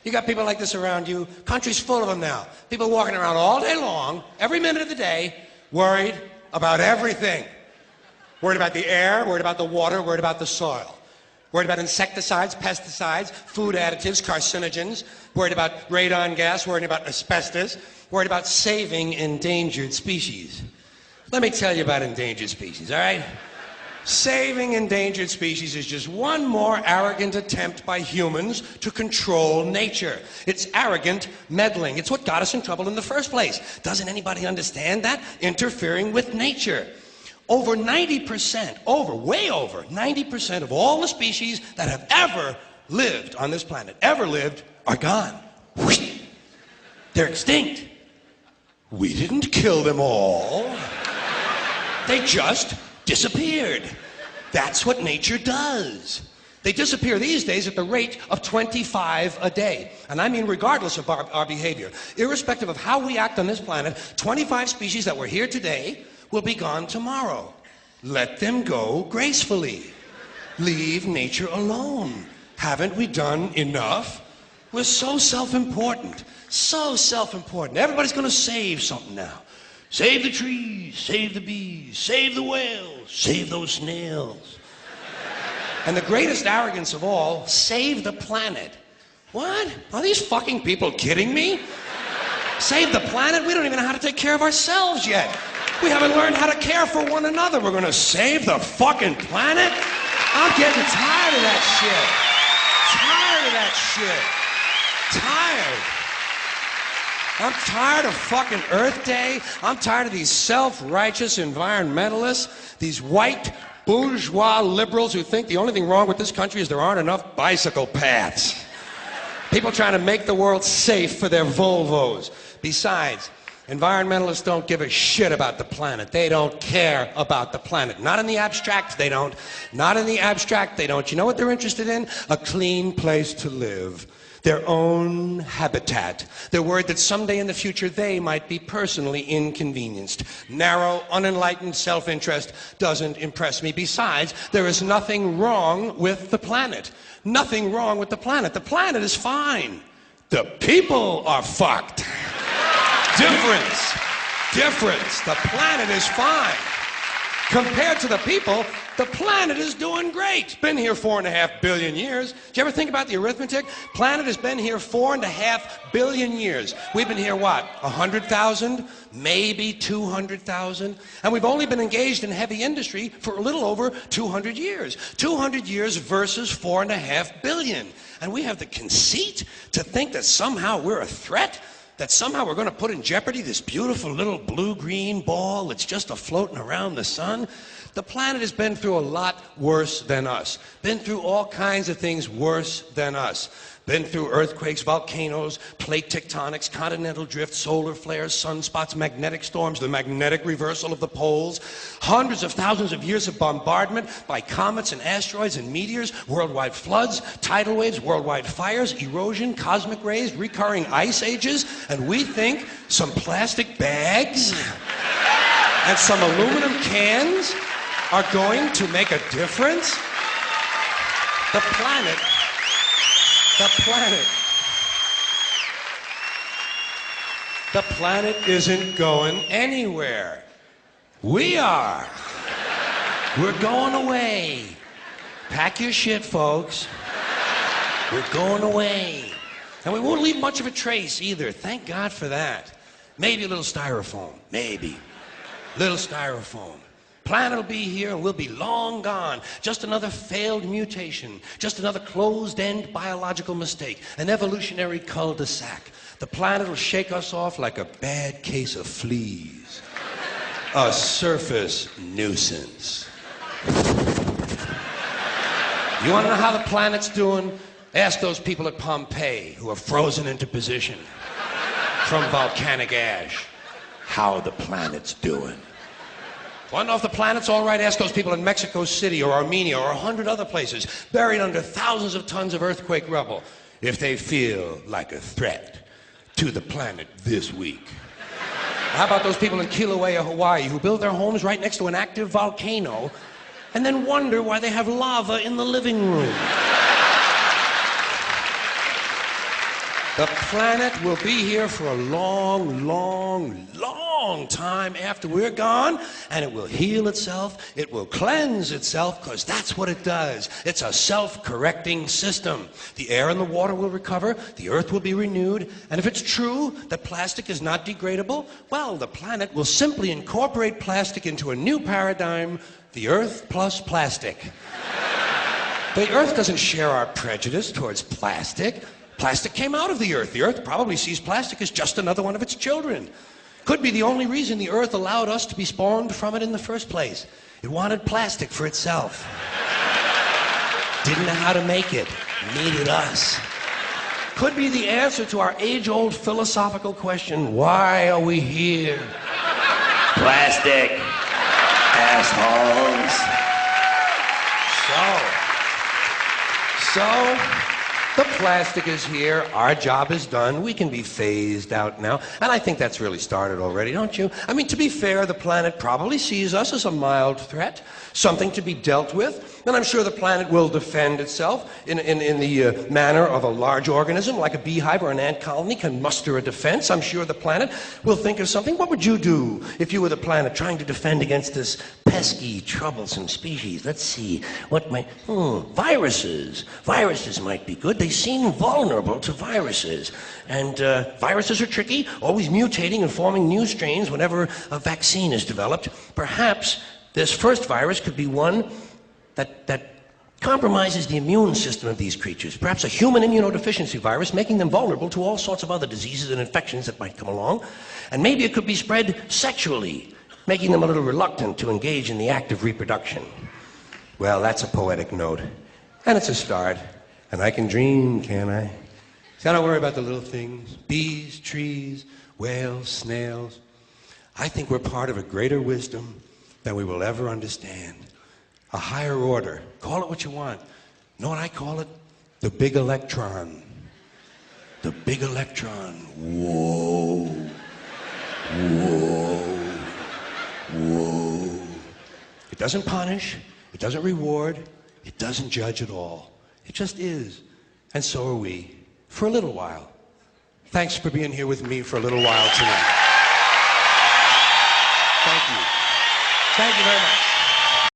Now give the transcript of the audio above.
You got people like this around you. Country's full of them now. People walking around all day long, every minute of the day, worried about everything. Worried about the air, worried about the water, worried about the soil. Worried about insecticides, pesticides, food additives, carcinogens. Worried about radon gas, worried about asbestos. Worried about saving endangered species. Let me tell you about endangered species, all right? Saving endangered species is just one more arrogant attempt by humans to control nature. It's arrogant meddling. It's what got us in trouble in the first place. Doesn't anybody understand that? Interfering with nature. Over 90%, way over 90% of all the species that have ever lived on this planet, are gone. They're extinct. We didn't kill them all. They just disappeared. That's what nature does. They disappear these days at the rate of 25 a day. And I mean regardless of our behavior. Irrespective of how we act on this planet, 25 species that were here today will be gone tomorrow. Let them go gracefully. Leave nature alone. Haven't we done enough? We're so self-important. So self-important. Everybody's gonna save something now. Save the trees, save the bees, save the whales, save those snails. And the greatest arrogance of all, save the planet. What? Are these fucking people kidding me? Save the planet? We don't even know how to take care of ourselves yet. We haven't learned how to care for one another. We're gonna save the fucking planet? I'm getting tired of that shit. Tired of that shit. Tired. I'm tired of fucking Earth Day. I'm tired of these self-righteous environmentalists, these white bourgeois liberals who think the only thing wrong with this country is there aren't enough bicycle paths. People trying to make the world safe for their Volvos. Besides, environmentalists don't give a shit about the planet. They don't care about the planet. Not in the abstract, they don't. Not in the abstract, they don't. You know what they're interested in? A clean place to live. Their own habitat. They're worried that someday in the future they might be personally inconvenienced. Narrow, unenlightened self-interest doesn't impress me. Besides, there is nothing wrong with the planet. Nothing wrong with the planet. The planet is fine. The people are fucked. Difference. Difference. The planet is fine. Compared to the people, the planet is doing great. Been here 4.5 billion years. Did you ever think about the arithmetic? Planet has been here 4.5 billion years. We've been here, what, 100,000? Maybe 200,000? And we've only been engaged in heavy industry for a little over 200 years. 200 years versus 4.5 billion. And we have the conceit to think that somehow we're a threat? That somehow we're going to put in jeopardy this beautiful little blue-green ball that's just a-floating around the sun? The planet has been through a lot worse than us. Been through all kinds of things worse than us. Been through earthquakes, volcanoes, plate tectonics, continental drift, solar flares, sunspots, magnetic storms, the magnetic reversal of the poles, hundreds of thousands of years of bombardment by comets and asteroids and meteors, worldwide floods, tidal waves, worldwide fires, erosion, cosmic rays, recurring ice ages, and we think some plastic bags and some aluminum cans are going to make a difference? The planet isn't going anywhere. We are. We're going away. Pack your shit, folks. We're going away. And we won't leave much of a trace either. Thank God for that. Maybe a little styrofoam. Maybe. Little styrofoam. Planet will be here and we'll be long gone. Just another failed mutation. Just another closed-end biological mistake. An evolutionary cul-de-sac. The planet will shake us off like a bad case of fleas. A surface nuisance. You want to know how the planet's doing? Ask those people at Pompeii who are frozen into position from volcanic ash how the planet's doing. Want to know if the planet's all right? Ask those people in Mexico City or Armenia or 100 other places buried under thousands of tons of earthquake rubble if they feel like a threat to the planet this week. How about those people in Kilauea, Hawaii who build their homes right next to an active volcano and then wonder why they have lava in the living room? The planet will be here for a long, long, long time after we're gone, and it will heal itself, it will cleanse itself, because that's what it does. It's a self-correcting system. The air and the water will recover, the earth will be renewed, and if it's true that plastic is not degradable, well, the planet will simply incorporate plastic into a new paradigm, the earth plus plastic. The earth doesn't share our prejudice towards plastic. Plastic came out of the earth. The earth probably sees plastic as just another one of its children. Could be the only reason the earth allowed us to be spawned from it in the first place. It wanted plastic for itself. Didn't know how to make it. Needed us. Could be the answer to our age-old philosophical question, why are we here? Plastic. Assholes. So, the plastic is here, our job is done, we can be phased out now, and I think that's really started already, don't you? I mean, to be fair, the planet probably sees us as a mild threat, something to be dealt with, and I'm sure the planet will defend itself in the manner of a large organism, like a beehive or an ant colony can muster a defense. I'm sure the planet will think of something. What would you do if you were the planet trying to defend against this pesky, troublesome species? Let's see, what might... viruses. Viruses might be good. They seem vulnerable to viruses. And viruses are tricky, always mutating and forming new strains whenever a vaccine is developed. Perhaps this first virus could be one that compromises the immune system of these creatures. Perhaps a human immunodeficiency virus, making them vulnerable to all sorts of other diseases and infections that might come along. And maybe it could be spread sexually, making them a little reluctant to engage in the act of reproduction. Well, that's a poetic note. And it's a start. And I can dream, can't I? See, I don't worry about the little things. Bees, trees, whales, snails. I think we're part of a greater wisdom than we will ever understand. A higher order. Call it what you want. You know what I call it? The big electron. The big electron. Whoa. Whoa. Whoa. It doesn't punish. It doesn't reward. It doesn't judge at all. It just is. And so are we. For a little while. Thanks for being here with me for a little while tonight. Thank you. Thank you very much.